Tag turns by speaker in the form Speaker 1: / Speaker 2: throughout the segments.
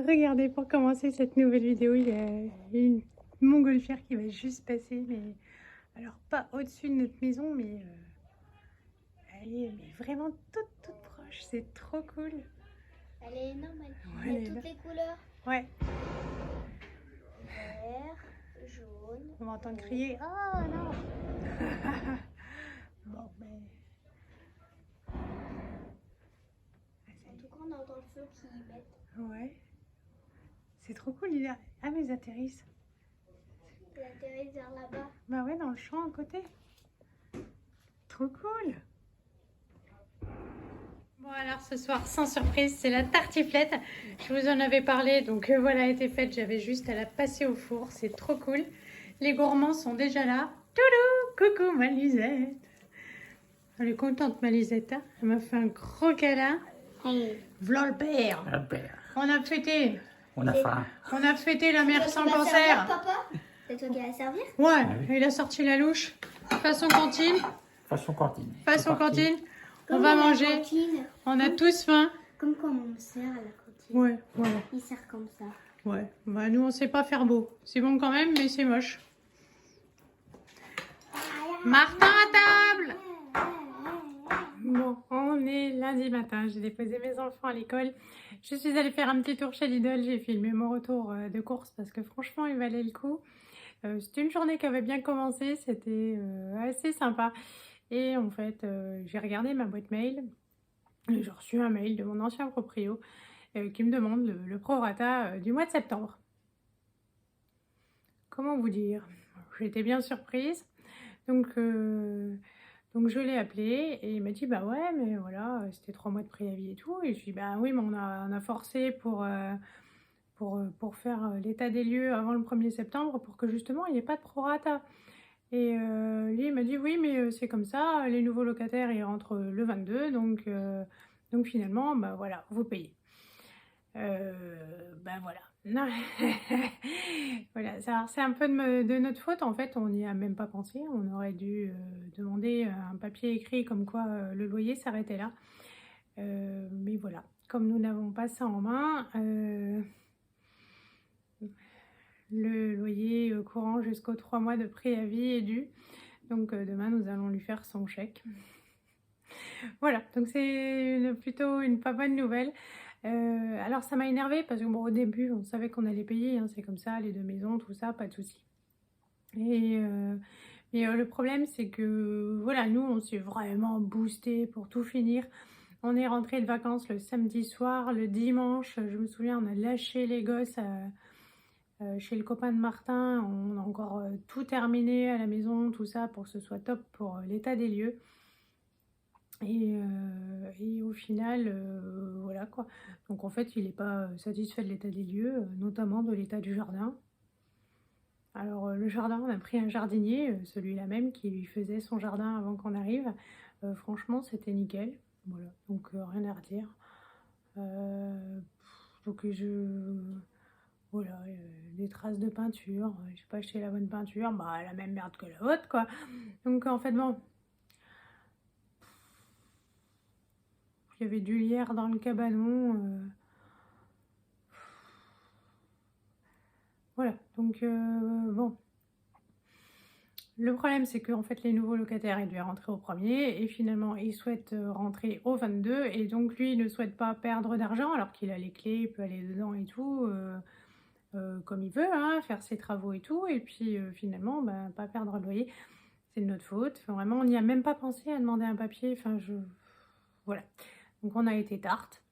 Speaker 1: Regardez, pour commencer cette nouvelle vidéo, il y a une montgolfière qui va juste passer, mais alors pas au-dessus de notre maison, mais elle est vraiment toute proche. C'est trop cool.
Speaker 2: Elle est énorme,
Speaker 1: Ouais,
Speaker 2: il y
Speaker 1: elle est
Speaker 2: a toutes
Speaker 1: là.
Speaker 2: les couleurs.
Speaker 1: Ouais,
Speaker 2: Vert, jaune.
Speaker 1: on va entendre crier. Oh non. Bon, ben.
Speaker 2: En tout cas, on entend le feu qui pète.
Speaker 1: Ouais. C'est trop cool. Il a... Ah, mais ils atterrissent.
Speaker 2: Elle atterrit vers là-bas.
Speaker 1: Bah ouais, dans le champ à côté. Trop cool. Bon alors ce soir, sans surprise, c'est la tartiflette. Je vous en avais parlé, donc voilà, elle était faite. J'avais juste à la passer au four. C'est trop cool. Les gourmands sont déjà là. Toulou, coucou ma Lisette. Elle est contente ma Lisette, hein. Elle m'a fait un gros câlin.
Speaker 2: Allez.
Speaker 1: V'là le père.
Speaker 3: Le père.
Speaker 1: On a fêté.
Speaker 3: On a faim.
Speaker 1: On a fêté la mère sans
Speaker 2: Servir,
Speaker 1: cancer.
Speaker 2: papa? C'est toi qui vas servir?
Speaker 1: Ouais,
Speaker 3: oui.
Speaker 1: il a sorti la louche. Façon cantine.
Speaker 3: Façon cantine.
Speaker 1: Façon
Speaker 3: C'est parti.
Speaker 1: cantine. On
Speaker 2: Comme
Speaker 1: va
Speaker 2: à la
Speaker 1: manger.
Speaker 2: cantine.
Speaker 1: On a tous faim.
Speaker 2: Comme quand on sert à la cantine.
Speaker 1: Ouais, voilà.
Speaker 2: Il sert comme ça.
Speaker 1: Ouais, bah nous on sait pas faire beau. C'est bon quand même, mais c'est moche. Martin à table! Bon, on est lundi matin. J'ai déposé mes enfants à l'école. Je suis allée faire un petit tour chez Lidl. J'ai filmé mon retour de course parce que franchement, il valait le coup. C'était une journée qui avait bien commencé. C'était assez sympa. Et en fait, j'ai regardé ma boîte mail. J'ai reçu un mail de mon ancien proprio qui me demande le prorata du mois de septembre. Comment vous dire? J'étais bien surprise. Donc je l'ai appelé et il m'a dit bah ouais mais voilà c'était 3 mois de préavis et tout. Et je lui ai dit bah oui mais on a forcé pour faire l'état des lieux avant le 1er septembre pour que justement il n'y ait pas de prorata. Et lui il m'a dit oui mais c'est comme ça, les nouveaux locataires ils rentrent le 22 donc finalement bah voilà vous payez. Ben voilà. Non. Voilà, c'est un peu de notre faute en fait, on n'y a même pas pensé. On aurait dû demander un papier écrit comme quoi le loyer s'arrêtait là. Mais voilà, comme nous n'avons pas ça en main, le loyer courant jusqu'aux 3 mois de préavis est dû. Donc demain nous allons lui faire son chèque. Voilà, donc c'est plutôt une pas bonne nouvelle. Alors ça m'a énervée parce que bon, au début on savait qu'on allait payer, hein, c'est comme ça, les 2 maisons, tout ça, pas de souci. Et le problème c'est que voilà, nous on s'est vraiment boosté pour tout finir. On est rentré de vacances le samedi soir, le dimanche, je me souviens, on a lâché les gosses chez le copain de Martin. On a encore tout terminé à la maison, tout ça pour que ce soit top pour l'état des lieux. Et au final, voilà quoi. Donc en fait, il n'est pas satisfait de l'état des lieux, notamment de l'état du jardin. Alors le jardin, on a pris un jardinier, celui-là même qui lui faisait son jardin avant qu'on arrive. Franchement, c'était nickel. Voilà, donc rien à redire. Donc voilà, des traces de peinture. J'ai pas acheté la bonne peinture, bah la même merde que la vôtre quoi. Donc en fait bon. Il y avait du lierre dans le cabanon. Voilà, donc bon. Le problème, c'est qu'en fait, les nouveaux locataires, ils devaient rentrer au 1er et finalement, ils souhaitent rentrer au 22 et donc lui, il ne souhaite pas perdre d'argent alors qu'il a les clés, il peut aller dedans et tout, comme il veut, hein, faire ses travaux et tout. Et puis finalement, bah, pas perdre le loyer, c'est de notre faute. Enfin, vraiment, on n'y a même pas pensé à demander un papier. Enfin, voilà. Donc on a été tarte.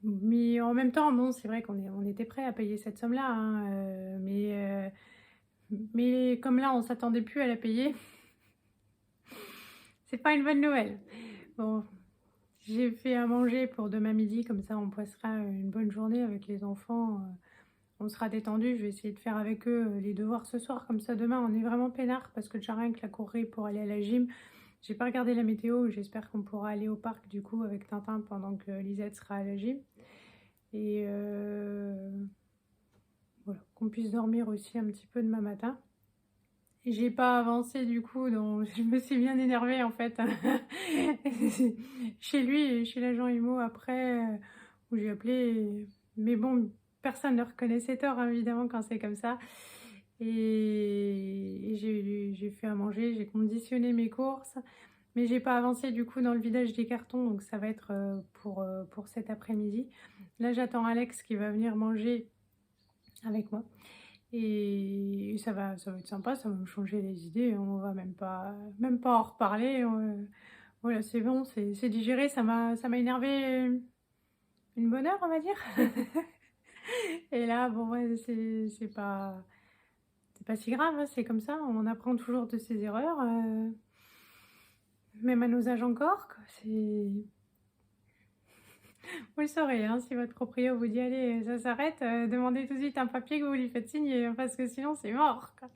Speaker 1: Mais en même temps, bon, c'est vrai qu'on était prêt à payer cette somme-là, hein, mais comme là, on s'attendait plus à la payer, c'est pas une bonne nouvelle. Bon, j'ai fait à manger pour demain midi, comme ça on passera une bonne journée avec les enfants, on sera détendu. Je vais essayer de faire avec eux les devoirs ce soir, comme ça demain on est vraiment peinard, parce que déjà rien que la courée pour aller à la gym. J'ai pas regardé la météo, j'espère qu'on pourra aller au parc du coup avec Tintin pendant que Lisette sera à la gym. Et voilà, qu'on puisse dormir aussi un petit peu demain matin. Et j'ai pas avancé du coup, donc je me suis bien énervée en fait. Chez lui et chez l'agent IMO après, où j'ai appelé. Mais bon, personne ne reconnaît ses torts, évidemment, quand c'est comme ça. Et j'ai fait à manger, j'ai conditionné mes courses. Mais j'ai pas avancé du coup dans le vidage des cartons, donc ça va être pour cet après-midi. Là, j'attends Alex qui va venir manger avec moi. Et ça va être sympa, ça va me changer les idées. On va même pas en reparler. Voilà, c'est bon, c'est digéré. Ça m'a énervé une bonne heure, on va dire. Et là, bon, ouais, c'est pas si grave, hein, c'est comme ça. On apprend toujours de ses erreurs. Même à nos âges encore, quoi. Vous le saurez, hein, si votre proprio vous dit allez, ça s'arrête, demandez tout de suite un papier que vous lui faites signer, hein, parce que sinon c'est mort, quoi.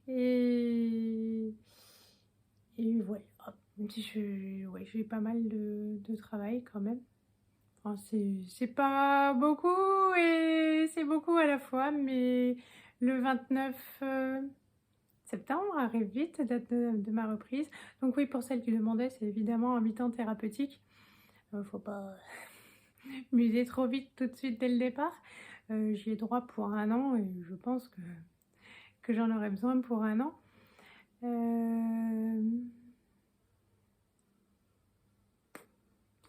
Speaker 1: Et, et ouais, hop, j'ai pas mal de travail quand même. Enfin, c'est pas beaucoup et c'est beaucoup à la fois, mais le 29 septembre arrive vite, date de ma reprise. Donc oui, pour celle qui demandait, c'est évidemment un mi-temps thérapeutique. Faut pas muser trop vite tout de suite dès le départ. J'y ai droit pour 1 an et je pense que j'en aurai besoin pour 1 an.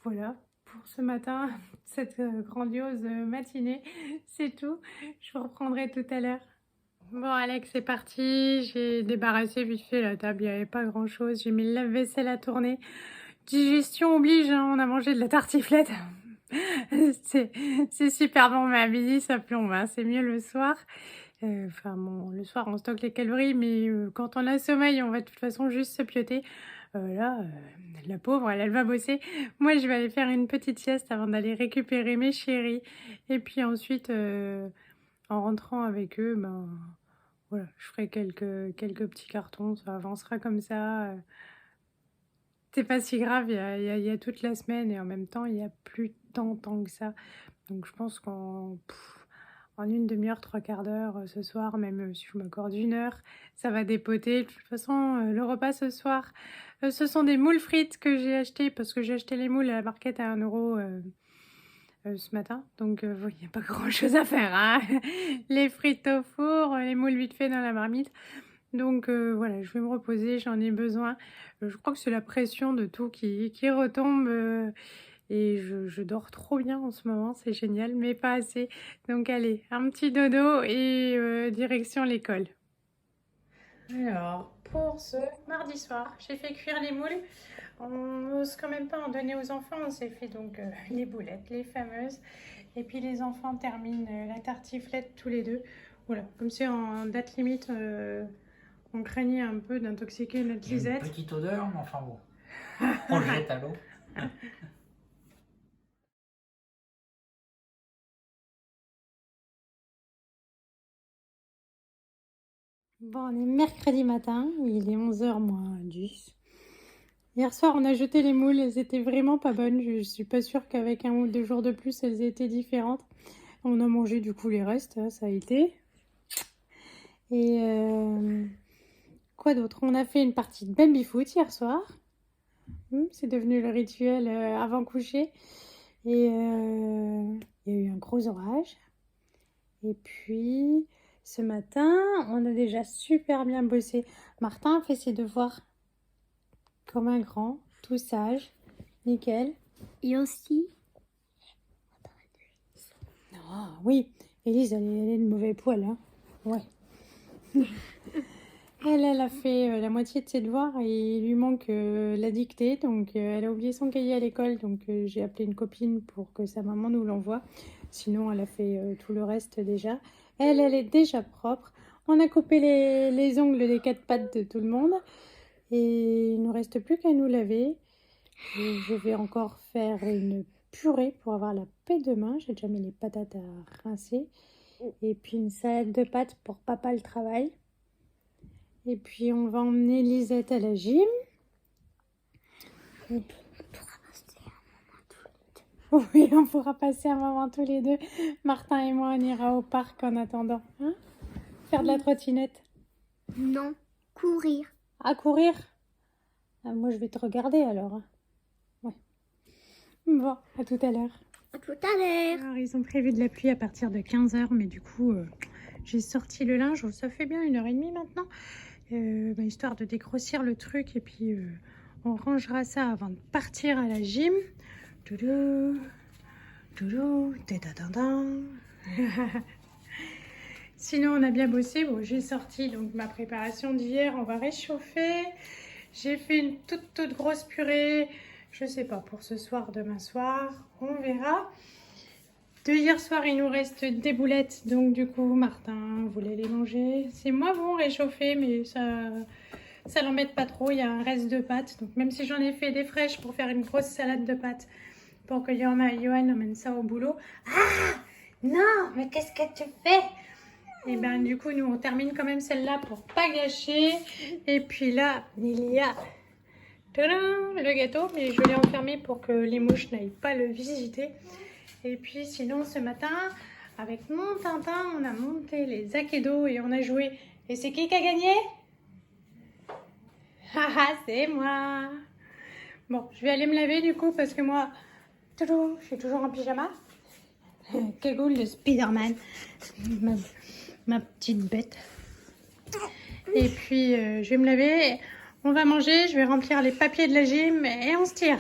Speaker 1: Voilà pour ce matin, cette grandiose matinée, c'est tout. Je vous reprendrai tout à l'heure. Bon Alex, c'est parti, j'ai débarrassé vite fait la table, il n'y avait pas grand chose, j'ai mis le lave-vaisselle à tourner. Digestion oblige, hein, on a mangé de la tartiflette. C'est super bon, mais à midi ça plombe, hein, c'est mieux le soir. Enfin bon, le soir on stocke les calories, mais quand on a sommeil, on va de toute façon juste se pioter. Là, la pauvre, elle va bosser. Moi, je vais aller faire une petite sieste avant d'aller récupérer mes chéris. Et puis ensuite, en rentrant avec eux, ben voilà, je ferai quelques petits cartons, ça avancera comme ça. C'est pas si grave, il y a toute la semaine et en même temps, il n'y a plus tant que ça. Donc je pense qu'en une demi-heure, 3/4 d'heure ce soir, même si je m'accorde 1 heure, ça va dépoter. De toute façon, le repas ce soir, ce sont des moules frites que j'ai achetées parce que j'ai acheté les moules à la market à 1 euro ce matin. Donc il n'y a pas grand-chose à faire, hein. Les frites au four, les moules vite fait dans la marmite. Donc voilà, je vais me reposer, j'en ai besoin. Je crois que c'est la pression de tout qui retombe et je dors trop bien en ce moment, c'est génial, mais pas assez. Donc allez, un petit dodo et direction l'école. Alors, pour ce mardi soir, j'ai fait cuire les moules. On n'ose quand même pas en donner aux enfants, on s'est fait donc les boulettes, les fameuses. Et puis les enfants terminent la tartiflette tous les deux. Voilà, comme c'est en date limite, on craignait un peu d'intoxiquer notre
Speaker 3: Il y a
Speaker 1: Lisette.
Speaker 3: une petite odeur, mais enfin bon. On le jette à l'eau.
Speaker 1: Bon, on est mercredi matin, il est 11h moins 10. Hier soir, on a jeté les moules, elles étaient vraiment pas bonnes. Je suis pas sûre qu'avec 1 ou 2 jours de plus, elles étaient différentes. On a mangé du coup les restes, hein, ça a été. Et quoi d'autre? On a fait une partie de baby-foot hier soir. C'est devenu le rituel avant coucher. Et il y a eu un gros orage. Et puis, ce matin, on a déjà super bien bossé. Martin a fait ses devoirs comme un grand, tout sage, nickel.
Speaker 2: Et aussi,
Speaker 1: Ah oui, Élise, elle est de mauvais poil, hein. Ouais. Elle a fait la moitié de ses devoirs et il lui manque la dictée. Donc, elle a oublié son cahier à l'école. Donc, j'ai appelé une copine pour que sa maman nous l'envoie. Sinon, elle a fait tout le reste déjà. Elle est déjà propre. On a coupé les ongles des 4 pattes de tout le monde. Et il ne nous reste plus qu'à nous laver. Et je vais encore faire une purée pour avoir la paix demain. J'ai déjà mis les patates à rincer. Et puis une salade de pâtes pour papa le travail. Et puis on va emmener Lisette à la gym. Et... Oui, on pourra passer un moment tous les deux. Martin et moi, on ira au parc en attendant. Hein, faire de la trottinette.
Speaker 2: non, courir.
Speaker 1: À courir. Ah, moi, je vais te regarder alors. Hein. Ouais. Bon, à tout à l'heure.
Speaker 2: À tout à l'heure.
Speaker 1: Alors, ils ont prévu de la pluie à partir de 15 h, mais du coup, j'ai sorti le linge. Ça fait bien 1 h 30 maintenant, histoire de dégrossir le truc. Et puis, on rangera ça avant de partir à la gym. Toudou, toudou, tétadadin. Sinon, on a bien bossé. Bon, j'ai sorti donc ma préparation d'hier. On va réchauffer. J'ai fait une toute grosse purée. Je sais pas, pour ce soir, demain soir, on verra. De hier soir, il nous reste des boulettes. Donc du coup, Martin voulait les manger. C'est moins bon réchauffer, mais ça l'embête pas trop. Il y a un reste de pâtes. Donc même si j'en ai fait des fraîches pour faire une grosse salade de pâtes, pour que Johan emmène ça au boulot. Ah non, mais qu'est-ce que tu fais? Et ben du coup, nous on termine quand même celle-là pour pas gâcher. Et puis là, il y a tadam, le gâteau, mais je l'ai enfermé pour que les mouches n'aillent pas le visiter. Et puis sinon, ce matin, avec mon Tintin, on a monté les Akedo et on a joué. Et c'est qui a gagné? Haha, c'est moi. Bon, je vais aller me laver du coup parce que moi, je suis toujours en pyjama. Cagoule de Spider-Man, ma petite bête. Et puis, je vais me laver, on va manger, je vais remplir les papiers de la gym et on se tire.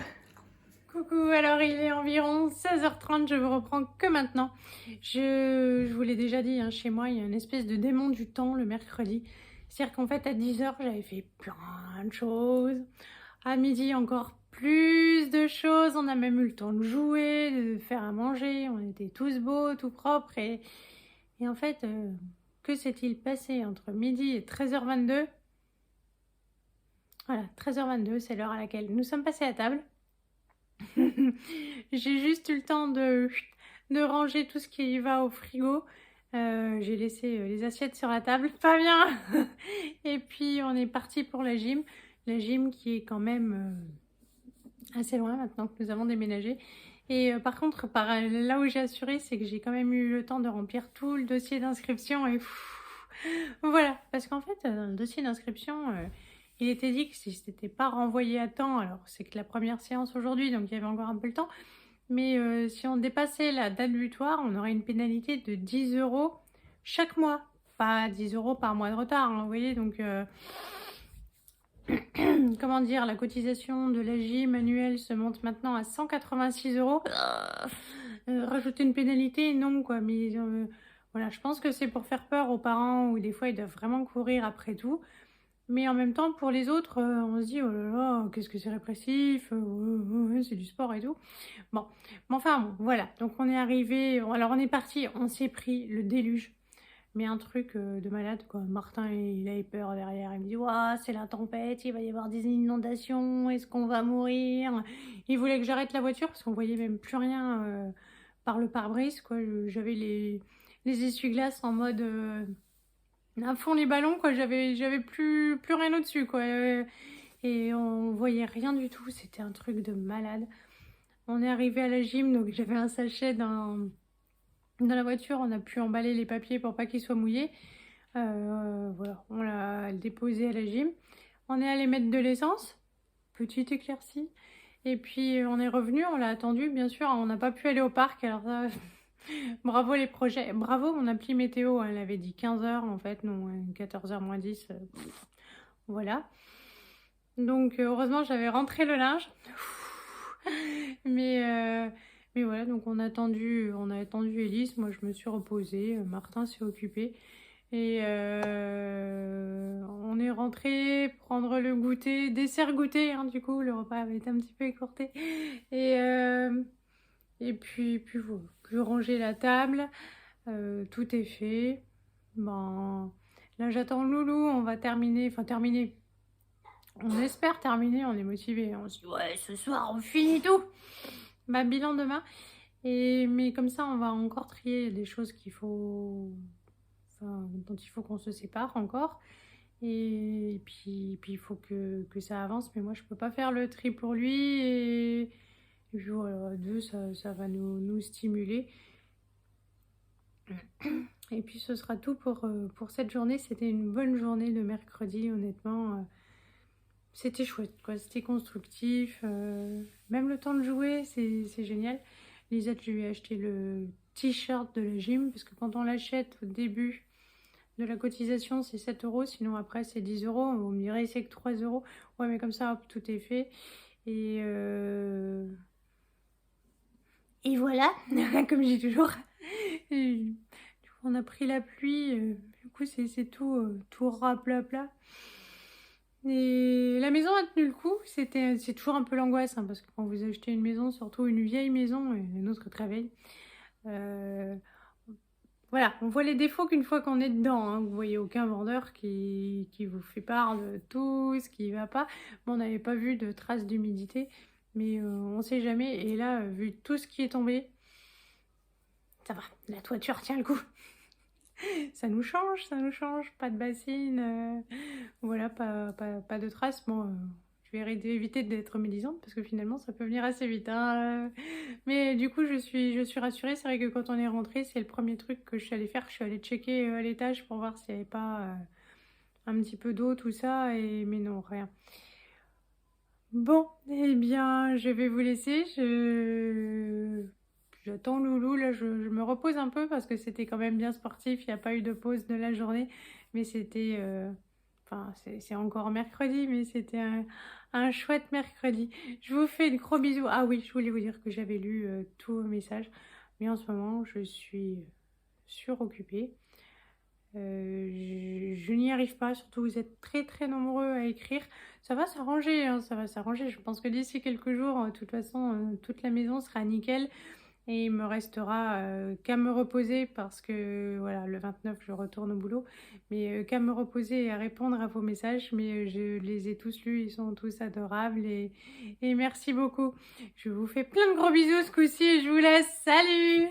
Speaker 1: Coucou, alors il est environ 16 h 30, je vous reprends que maintenant. Je vous l'ai déjà dit, hein, chez moi, il y a une espèce de démon du temps le mercredi. C'est-à-dire qu'en fait, à 10 h, j'avais fait plein de choses. À midi, encore plus de choses. On a même eu le temps de jouer, de faire à manger. On était tous beaux, tout propres. Et en fait, que s'est-il passé entre midi et 13 h 22? Voilà, 13 h 22, c'est l'heure à laquelle nous sommes passés à table. J'ai juste eu le temps de ranger tout ce qui va au frigo. J'ai laissé les assiettes sur la table, pas bien. Et puis on est parti pour la gym qui est quand même assez loin maintenant que nous avons déménagé. Et par contre, là où j'ai assuré, c'est que j'ai quand même eu le temps de remplir tout le dossier d'inscription. Et voilà, parce qu'en fait, dans le dossier d'inscription, il était dit que si c'était pas renvoyé à temps, alors c'est que la première séance aujourd'hui, donc il y avait encore un peu le temps, mais si on dépassait la date butoir, on aurait une pénalité de 10 € chaque mois. Pas 10 € par mois de retard, hein, vous voyez, donc comment dire, la cotisation de la gym annuelle se monte maintenant à 186 €. Rajouter une pénalité, non quoi, mais voilà, je pense que c'est pour faire peur aux parents où des fois ils doivent vraiment courir après tout. Mais en même temps, pour les autres, on se dit, oh là là, qu'est-ce que c'est répressif, c'est du sport et tout. Bon, mais enfin, bon, voilà. Donc on est arrivé, alors on est parti, on s'est pris le déluge. Mais un truc de malade, quoi. Martin, il a eu peur derrière. Il me dit, ouah, c'est la tempête, il va y avoir des inondations, est-ce qu'on va mourir? Il voulait que j'arrête la voiture parce qu'on voyait même plus rien par le pare-brise, quoi. J'avais les essuie-glaces en mode à fond les ballons, quoi. J'avais plus rien au-dessus, quoi. Et on voyait rien du tout. C'était un truc de malade. On est arrivé à la gym, donc j'avais un sachet dans la voiture. On a pu emballer les papiers pour pas qu'ils soient mouillés. Voilà, on l'a déposé à la gym. On est allé mettre de l'essence. Petite éclaircie. Et puis on est revenu, on l'a attendu, bien sûr. On n'a pas pu aller au parc, alors ça... Bravo les projets, bravo mon appli météo, elle avait dit 15 h en fait, non 14 h moins 10, voilà. Donc heureusement j'avais rentré le linge, mais voilà, donc on a attendu Elise, moi je me suis reposée, Martin s'est occupé et on est rentré prendre le goûter, dessert goûter, hein, du coup le repas avait été un petit peu écourté et puis voilà. Je rangeais la table, tout est fait. Bon, là j'attends Loulou, on va terminer, on espère terminer, on est motivé, on se dit ouais ce soir on finit tout. Bah bilan demain, mais comme ça on va encore trier des choses dont il faut qu'on se sépare encore. Et puis il faut que ça avance, mais moi je peux pas faire le tri pour lui et puis voilà, deux ça va nous stimuler. Et puis ce sera tout pour cette journée. C'était une bonne journée de mercredi, honnêtement. C'était chouette, quoi. C'était constructif. Même le temps de jouer, c'est génial. Lisette, je lui ai acheté le t-shirt de la gym parce que quand on l'achète au début de la cotisation, c'est 7 €. Sinon, après, c'est 10 €. Vous me direz, c'est que 3 €. Ouais, mais comme ça, hop, tout est fait. Et voilà, comme je dis toujours. Et du coup, on a pris la pluie. Du coup, c'est tout raplapla. Et la maison a tenu le coup. C'est toujours un peu l'angoisse, hein, parce que quand vous achetez une maison, surtout une vieille maison, et la nôtre très vieille, voilà, on voit les défauts qu'une fois qu'on est dedans, hein. Vous voyez aucun vendeur qui vous fait part de tout ce qui ne va pas. Bon, on n'avait pas vu de traces d'humidité, mais on ne sait jamais. Et là, vu tout ce qui est tombé, ça va, la toiture tient le coup. Ça nous change, pas de bassine, voilà, pas de traces. Bon, je vais éviter d'être médisante parce que finalement ça peut venir assez vite, hein. Mais du coup je suis rassurée. C'est vrai que quand on est rentré, c'est le premier truc que je suis allée faire. Je suis allée checker à l'étage pour voir s'il n'y avait pas un petit peu d'eau, tout ça, mais non, rien. Bon, eh bien je vais vous laisser. J'attends Loulou, là je me repose un peu parce que c'était quand même bien sportif, il n'y a pas eu de pause de la journée, mais c'était, enfin c'est encore mercredi, mais c'était un chouette mercredi. Je vous fais de gros bisous. Ah oui, je voulais vous dire que j'avais lu tous vos messages, mais en ce moment je suis suroccupée. Je n'y arrive pas, surtout vous êtes très très nombreux à écrire. Ça va s'arranger, hein, ça va s'arranger. Je pense que d'ici quelques jours, de toute façon, toute la maison sera nickel. Et il me restera qu'à me reposer parce que voilà, le 29 je retourne au boulot, mais qu'à me reposer et à répondre à vos messages. Mais je les ai tous lus, ils sont tous adorables et merci beaucoup. Je vous fais plein de gros bisous ce coup-ci et je vous laisse. Salut!